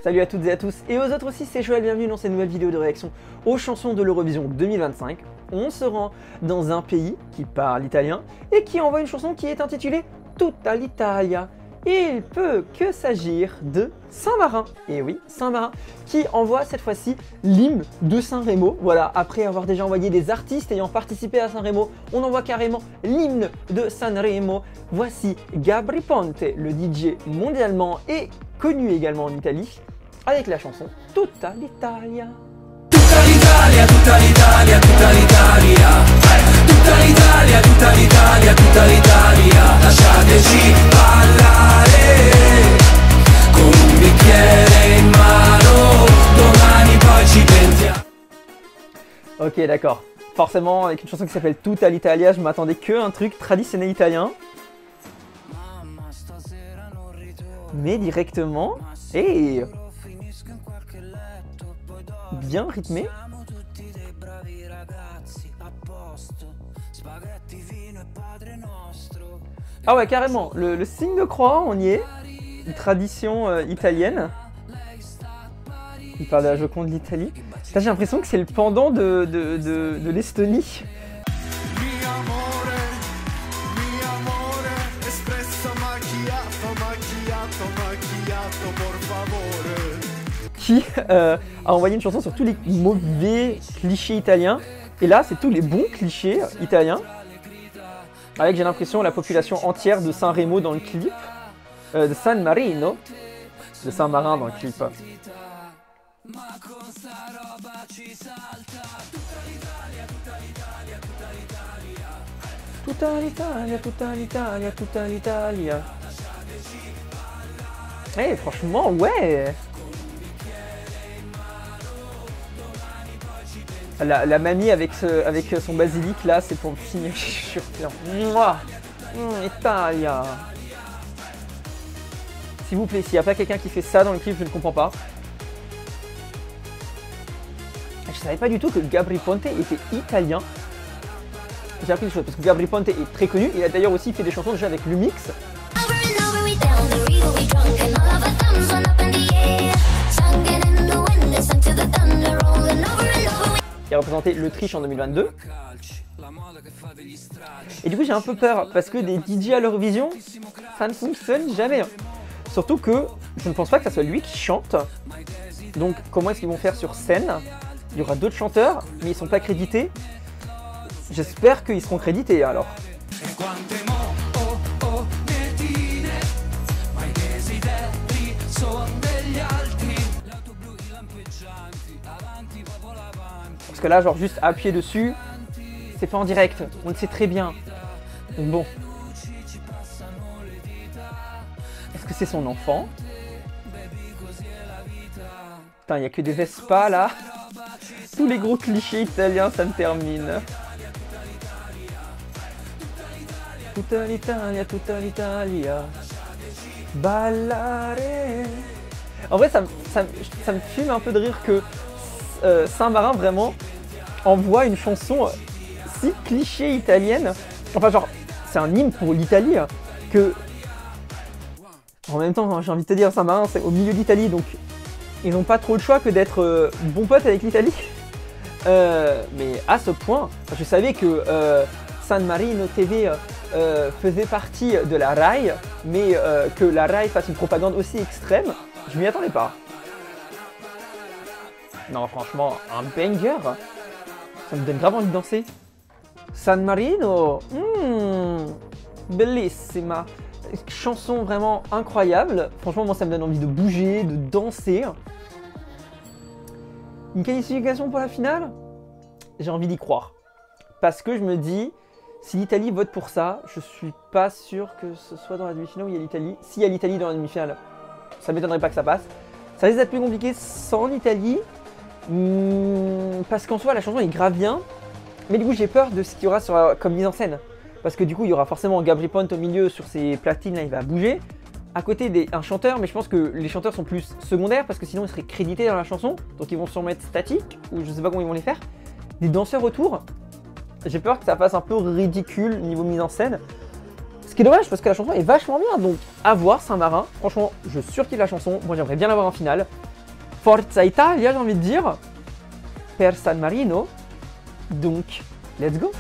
Salut à toutes et à tous, et aux autres aussi, c'est Joël, bienvenue dans cette nouvelle vidéo de réaction aux chansons de l'Eurovision 2025. On se rend dans un pays qui parle italien et qui envoie une chanson qui est intitulée Tutta l'Italia. Il peut que s'agir de Saint-Marin, et oui, Saint-Marin, qui envoie cette fois-ci l'hymne de Sanremo. Voilà, après avoir déjà envoyé des artistes ayant participé à Sanremo, on envoie carrément l'hymne de Sanremo. Voici Gabry Ponte, le DJ mondialement et connu également en Italie, avec la chanson Tutta l'Italia. Tutta l'Italia, tutta l'Italia, tutta l'Italia, tutta l'Italia, tutta l'Italia, tutta l'Italia, lasciateci ballare con un bicchiere in mano, domani poi ci pensiamo. Ok, d'accord. Forcément, avec une chanson qui s'appelle Tutta l'Italia, je m'attendais que un truc traditionnel italien. Mais directement, et bien rythmé. Ah ouais, carrément, le signe de croix, on y est. Une tradition italienne. Il parle de la Joconde de l'Italie. J'ai l'impression que c'est le pendant de l'Estonie. Qui a envoyé une chanson sur tous les mauvais clichés italiens. Et là, c'est tous les bons clichés italiens. Avec, j'ai l'impression, la population entière de Sanremo dans le clip. De San Marino. De Saint-Marin dans le clip. Tutta l'Italia, tutta l'Italia, tutta l'Italia. Eh, franchement, ouais. La mamie avec son basilic là, c'est pour me signer, je suis sûr. Mouah, Italia. S'il vous plaît, s'il n'y a pas quelqu'un qui fait ça dans le clip, je ne comprends pas. Je savais pas du tout que Gabry Ponte était italien. J'ai appris des choses parce que Gabry Ponte est très connu. Il a d'ailleurs aussi fait des chansons déjà avec Lumix. Qui a représenté l'Autriche en 2022. Et du coup j'ai un peu peur parce que des DJ à l'Eurovision, ça ne fonctionne jamais. Surtout que je ne pense pas que ça soit lui qui chante. Donc comment est-ce qu'ils vont faire sur scène? Il y aura d'autres chanteurs, mais ils ne sont pas crédités. J'espère qu'ils seront crédités alors. Parce que là, genre juste appuyer dessus, c'est pas en direct, on le sait très bien. Donc bon. Est-ce que c'est son enfant? Putain, il n'y a que des Vespa là. Tous les gros clichés italiens, ça me termine. Tutta l'Italia, tutta l'Italia. Ballare. En vrai, ça me fume un peu de rire que Saint-Marin vraiment envoie une chanson si cliché italienne. Enfin genre, c'est un hymne pour l'Italie que... En même temps, j'ai envie de te dire, Saint-Marin c'est au milieu d'Italie, donc ils n'ont pas trop le choix que d'être bons potes avec l'Italie. Mais à ce point, je savais que San Marino TV faisait partie de la Rai, mais que la Rai fasse une propagande aussi extrême, je m'y attendais pas. Non, franchement, un banger. Ça me donne grave envie de danser. San Marino, bellissima. Chanson vraiment incroyable. Franchement, moi, ça me donne envie de bouger, de danser. Une qualification pour la finale? J'ai envie d'y croire. Parce que je me dis, si l'Italie vote pour ça, je suis pas sûr que ce soit dans la demi-finale où il y a l'Italie. S'il y a l'Italie dans la demi-finale, ça m'étonnerait pas que ça passe. Ça risque d'être plus compliqué sans l'Italie. Parce qu'en soi, la chanson est grave bien. Mais du coup, j'ai peur de ce qu'il y aura comme mise en scène. Parce que du coup, il y aura forcément Gabry Ponte au milieu sur ses platines, là, il va bouger. À côté un chanteur, mais je pense que les chanteurs sont plus secondaires parce que sinon ils seraient crédités dans la chanson. Donc ils vont se remettre statiques, ou je sais pas comment ils vont les faire. Des danseurs autour. J'ai peur que ça fasse un peu ridicule niveau mise en scène. Ce qui est dommage parce que la chanson est vachement bien. Donc à voir Saint-Marin. Franchement, je surkiffe la chanson. Moi j'aimerais bien l'avoir en finale. Forza Italia, j'ai envie de dire, per San Marino. Donc, let's go!